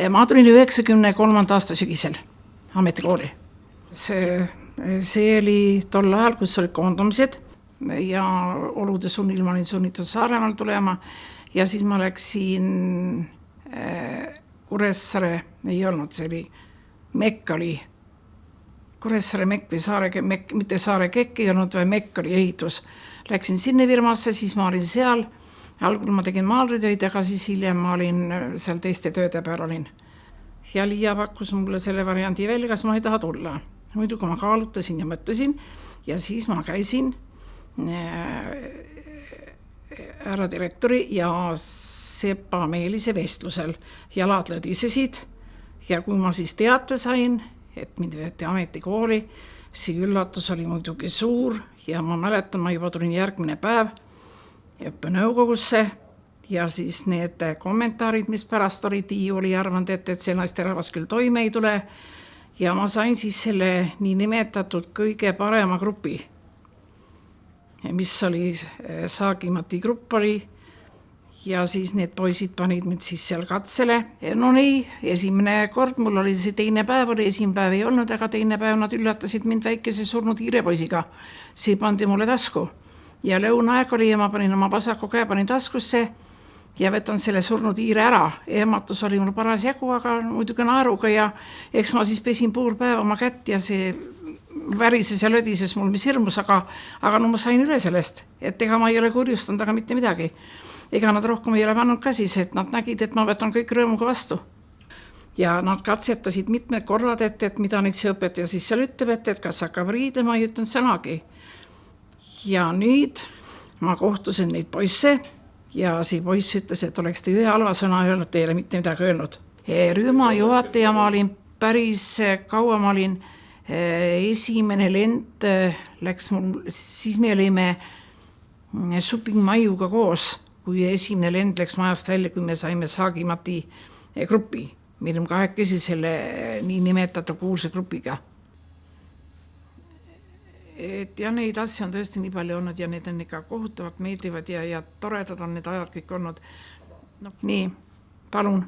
Ma tulin 93. aasta sügisel ametikooli. See oli tol ajal, kus olid koondumised ja olude sunnil ma olin sunnitud Saaremaal tulema ja siis ma läksin Kuressaare, ei olnud, see oli Mekk oli, Kuressaare Mekk või Saare Mekk, mitte Saare Kekk ei olnud, või Mekk oli ehitus. Läksin sinne firmasse, siis ma olin seal, algul ma tegin maalritöid, aga siis hiljem ma olin seal teiste tööde peal olin. Ja Liia pakkus mulle selle variandi veel, kas ma ei taha tulla. Muidugi ma kaalutasin ja mõtlesin ja siis ma käisin härra direktori ja Sepa Meelise vestlusel. Jalad lõdisesid ja kui ma siis teate sain, et mind võeti ametikooli, see üllatus oli muidugi suur ja ma mäletan, ma juba tulin järgmine päev õppenõukogusse ja siis need kommentaarid, mis pärast oli, Tiiu oli arvanud, et see naisterahvas küll toime ei tule ja ma sain siis selle nii nimetatud kõige parema grupi, mis oli Saagimati grupp oli ja siis need poisid panid mind siis seal katsele. No nii, esimene kord, mul oli see teine päev, oli esimene päev ei olnud, aga teine päev nad üllatasid mind väikese surnud hiirepoisiga. See pandi mulle tasku ja lõunaaeg oli ja ma panin oma vasaku käe, panin taskusse ja võtan selle surnud hiire ära. Ehmatus oli mul paras jagu, aga muidugi naeruga ja eks ma siis pesin pool päeva oma kätt ja see värises ja lödises mul mis hirmus, aga no ma sain üle sellest, et ega ma ei ole kurjustanud, aga mitte midagi. Ega nad rohkem ei ole pannud käsis, et nad nägid, et ma võtan kõik rõõmuga vastu. Ja nad katsetasid mitmed korrad, et mida nüüd see õpetaja siis seal ütleb, et kas hakkab riidlema, ei ütlen sõnagi. Ja nüüd ma kohtusin neid poisse ja see poiss ütles, et oleks te ühe halva sõna öelnud, teile mitte midagi öelnud. Rühma juhataja ma olin päris kaua, ma olin esimene lend läks mul, siis me olime Suping Maiuga koos, kui esimene lend läks majast välja, kui me saime Saagimati grupi. Me olime kahekesi selle nii nimetatud kuulsa grupiga. Et ja neid asju on tõesti nii palju olnud ja need on ikka kohutavalt meeldivad ja toredad on need ajad kõik olnud. No, nii, palun.